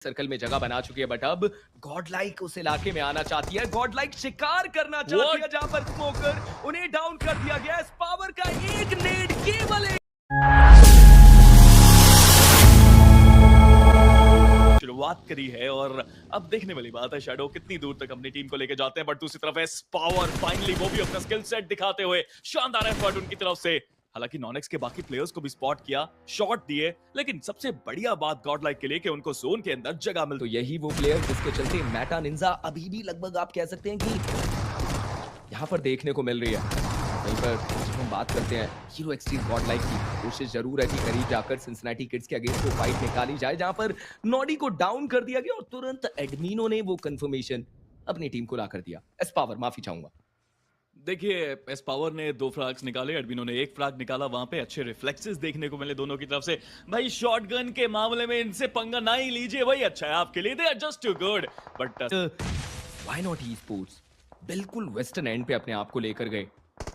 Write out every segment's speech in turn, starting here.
Circle में जगह बना चुकी है, बट अब गॉड लाइक उस इलाके में आना चाहती है। गॉड लाइक शिकार करना चाहती है जहां पर स्मोकर उन्हें डाउन कर दिया गया। इस पावर का एक नेड केवल शुरुआत करी है और अब देखने वाली बात है शैडो कितनी दूर तक अपनी टीम को लेके जाते हैं। बट दूसरी तरफ एस पावर फाइनली वो भी अपना स्किल सेट दिखाते हुए शानदार एफर्ट उनकी तरफ से। हालांकि नॉनेक्स के बाकी प्लेयर्स को भी स्पॉट किया, शॉट दिए, लेकिन सबसे बढ़िया बात गॉड लाइक के लिए कि उनको जोन के अंदर जगह मिल। तो यही वो प्लेयर जिसके चलते मेटा निंजा अभी भी लगभग आप कह सकते हैं कि यहाँ पर देखने को मिल रही है। वहीं पर जब हम बात करते हैं हीरो एक्सट्रीम गॉड लाइक की, कोशिश जरूर है कि करीब जाकर सिंसिनेटी किड्स के अगेंस्ट वो फाइट निकाली जाए जहां पर नॉडी को डाउन कर दिया गया और तुरंत एडमिनो ने वो कंफर्मेशन अपनी टीम को ला कर दिया। एस पावर, माफी चाहूंगा। देखिए एस पावर ने 2 फ्रैग्स निकाले, एडमिनो ने 1 फ्रैग निकाला। वहां पे अच्छे रिफ्लेक्सेस देखने को मिले दोनों की तरफ से। भाई शॉटगन के मामले में इनसे पंगा ना ही लीजिए, वही अच्छा है आपके लिए। They are just too good. But why not e sports बिल्कुल वेस्टर्न एंड पे अपने आप को लेकर गए।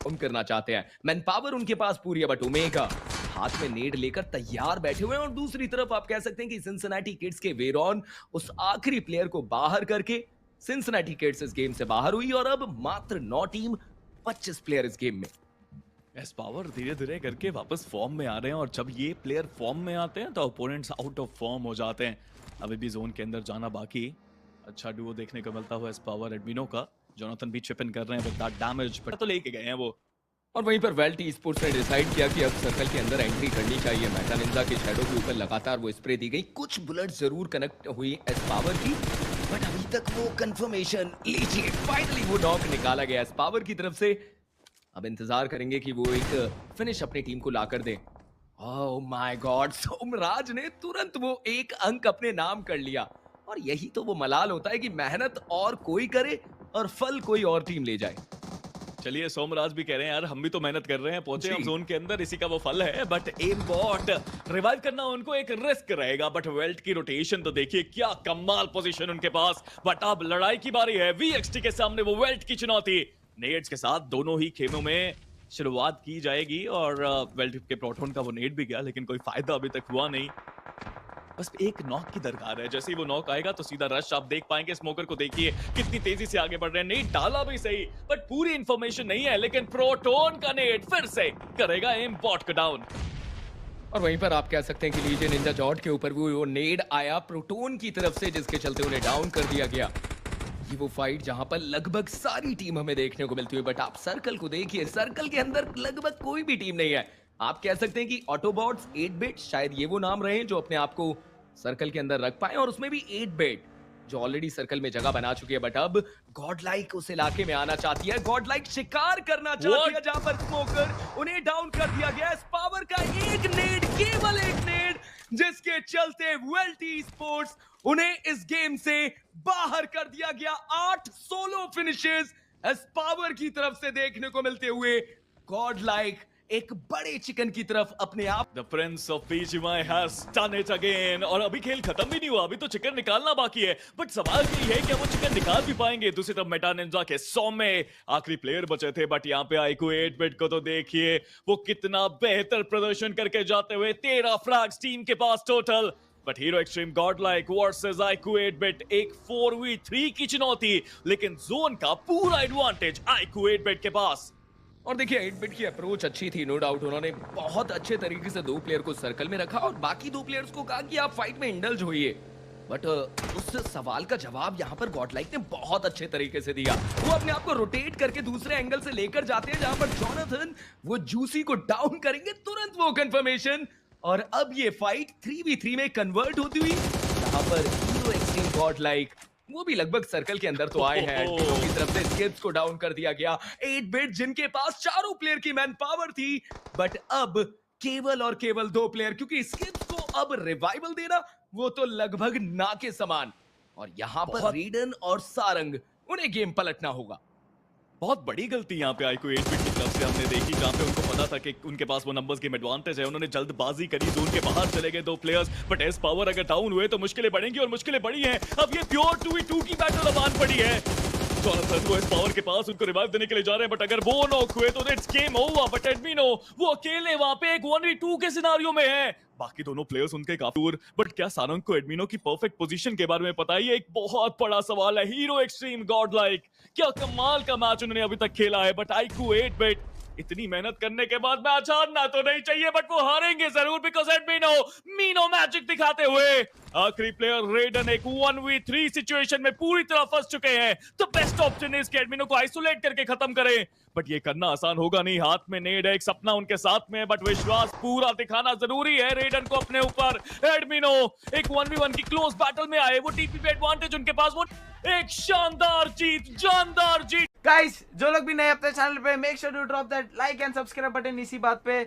उन करना चाहते हैं, मैन पावर उनके पास पूरी है, बट ओमेगा हाथ में नेड लेकर तैयार बैठे हुए हैं। और दूसरी तरफ आप कह सकते हैं कि सिंसिनेटी किड्स के वेरॉन उस आखिरी प्लेयर को बाहर करके सिंसिनेटी किड्स इस गेम से बाहर हुई और अब मात्र 9 टीम 25 प्लेयर इस गेम में। एस पावर धीरे धीरे करके वापस फॉर्म में आ रहे हैं और जब ये प्लेयर फॉर्म में आते हैं तो ओपोनेंट्स आउट ऑफ फॉर्म हो जाते हैं। अभी भी जोन के अंदर जाना बाकी। अच्छा डुओ देखने को मिलता हुआ एस पावर एडमिनो का। जोनाथन भी चिप इन कर रहे हैं विद दैट डैमेज, बट तो लेके गए हैं वो। और वहीं पर वेल्ट ई स्पोर्ट्स ने डिसाइड किया कि अब सर्कल के अंदर एंट्री करनी चाहिए। मेटा निंजा के शैडो के ऊपर लगातार वो स्प्रे दी गई, कुछ बुलेट जरूर कनेक्ट हुई एस पावर की, बट अभी तक वो कंफर्मेशन लीजिए फाइनली वो नॉक निकाला गया एस पावर की तरफ से। अब इंतजार करेंगे कि वो एक फिनिश अपनी टीम को लाकर दे। ओह माय गॉड, सोमराज ने तुरंत वो एक अंक अपने नाम कर लिया। और यही तो वो मलाल होता है कि मेहनत और कोई करे और फल कोई और टीम ले जाए। चलिए सोमराज भी कह रहे हैं यार हम भी तो मेहनत कर रहे हैं, पहुंचे हम जोन के अंदर, इसी का वो फल है। बट एम बॉट रिवाइव करना उनको एक रिस्क रहेगा। बट वेल्ट की रोटेशन तो देखिए, क्या कमाल पोजीशन उनके पास। बट अब लड़ाई की बारी है। वीएक्सटी के सामने वो वेल्ट की चुनौती। नेड्स के साथ दोनों ही खेमों में शुरुआत की जाएगी और वेल्ट के प्रोटोन का वो नेड भी गया, लेकिन कोई फायदा अभी तक हुआ नहीं। बस एक नॉक की दरकार है। जैसे ही वो नॉक आएगा तो सीधा रश आप देख पाएंगे। स्मोकर को देखिए कितनी तेजी से आगे बढ़ रहे हैं। नेट डाला भी सही, बट पूरी इंफॉर्मेशन नहीं है। लेकिन प्रोटोन का नेट फिर से करेगा एम बॉट को डाउन। और वहीं पर आप कह सकते हैं कि लीजिए निंजा जॉट के ऊपर वो नेड आया प्रोटोन की तरफ से, जिसके चलते उन्हें डाउन कर दिया गया। ये वो फाइट जहां पर लगभग सारी टीम हमें देखने को मिलती है, बट आप सर्कल को देखिए, सर्कल के अंदर लगभग कोई भी टीम नहीं है। आप कह सकते हैं कि ऑटोबॉट्स 8 बिट शायद ये वो नाम रहे जो अपने आप को सर्कल के अंदर रख पाए, और उसमें भी 8 बिट जो ऑलरेडी सर्कल में जगह बना चुकी है। बट अब गॉड लाइक उस इलाके में आना चाहती है। गॉड लाइक शिकार करना चाहती है जहां पर स्मोकर उन्हें डाउन कर दिया गया। इस पावर का एक नेड, केवल एक नेड, जिसके चलते वेल्ट ई स्पोर्ट्स उन्हें इस गेम से बाहर कर दिया गया। 8 सोलो फिनिशेस इस पावर की तरफ से देखने को मिलते हुए गॉड लाइक एक बड़े चिकन की तरफ अपने आप। The Prince of BGMI has done it again। और अभी खेल खत्म भी नहीं हुआ, अभी तो चिकन निकालना बाकी है। बट सवाल ये है कि वो चिकन निकाल भी पाएंगे। दूसरी तरफ मेटा निंजा के 100 में आखिरी प्लेयर बचे थे। बट यहाँ पे आईक्यू 8 बिट को तो देखिए वो कितना बेहतर प्रदर्शन करके जाते हुए। 13 फ्रैग्स टीम के पास total. But Hero Xtreme Godlike versus IQ 8 bit, एक 4v3 की चुनौती, लेकिन जोन का पूरा एडवांटेज आईक्यू 8 बिट के पास। और देखिए 8 बिट की अप्रोच अच्छी थी, नो डाउट। उन्होंने बहुत अच्छे तरीके से 2 प्लेयर को सर्कल में रखा और बाकी 2 प्लेयर्स को कहा कि आप फाइट में इंडल्ज होइए। बट उस सवाल का जवाब यहाँ पर गॉड लाइक ने बहुत अच्छे तरीके से दिया। वो अपने आप को रोटेट करके दूसरे एंगल से लेकर जाते हैं जहां पर जोनाथन वो जूसी को डाउन करेंगे, तुरंत वो कंफर्मेशन। और अब ये फाइट 3v3 में कन्वर्ट होती हुई, जहां पर हीरो एक्सट्रीम गॉड लाइक वो भी लगभग सर्कल के अंदर तो आए हैं। की तरफ से स्किप्स को डाउन कर दिया गया। 8 बिट जिनके पास चारों प्लेयर की मैन पावर थी, बट अब केवल और केवल 2 प्लेयर, क्योंकि स्किप्स को अब रिवाइवल देना वो तो लगभग ना के समान। और यहां पर रीडन और सारंग उन्हें गेम पलटना होगा। बहुत बड़ी गलती यहाँ पे आईक्यू 8 बिट की तरफ से हमने देखी, जहाँ पे उनको पता था कि उनके पास वो नंबर्स गेम एडवांटेज है। उन्होंने जल्दबाजी करी, जोन के बाहर चले गए 2 प्लेयर्स। बट एस पावर अगर डाउन हुए तो मुश्किलें बढ़ेंगी, और मुश्किलें बढ़ी हैं। अब ये प्योर 2v2 की बैटल अब आन पड़ी है। जॉनथन वो इस पावर के पास उनको रिवाइव देने के लिए जा रहे हैं, बट अगर वो नॉक हुए तो इट्स गेम ओवर। बट एडमिनो वो अकेले वहां पे एक 1v2 के सिनारियो में है, बाकी दोनों प्लेयर्स उनके काफी दूर। बट क्या सारंग को एडमिनो की परफेक्ट पोजीशन के बारे में पता है? ये एक बहुत बड़ा सवाल है। हीरो एक्सट्रीम गॉड लाइक, क्या कमाल का मैच उन्होंने अभी तक खेला है। बट आईक्यू 8 बिट इतनी मेहनत करने के बाद मैच हारना तो नहीं चाहिए, बट वो हारेंगे जरूर, बिकॉज एडमिनो मीनो मैजिक दिखाते हुए आखिरी प्लेयर रेडन एक 1v3 सिचुएशन में पूरी तरह फंस चुके हैं। तो बेस्ट ऑप्शन है इसके एडमिनो को आइसोलेट करके खत्म करें, बट ये करना आसान होगा नहीं। हाथ में नेड है, एक सपना उनके साथ में है, बट विश्वास पूरा दिखाना जरूरी है रेडन को अपने ऊपर। एडमिनो एक 1v1 की क्लोज बैटल में आए, वो टीपी पे एडवांटेज उनके पास, वो एक शानदार जीत, जानदार जीत। गाइस जो लोग भी नए अपने चैनल पे, make sure to drop that like and subscribe button इसी बात पे।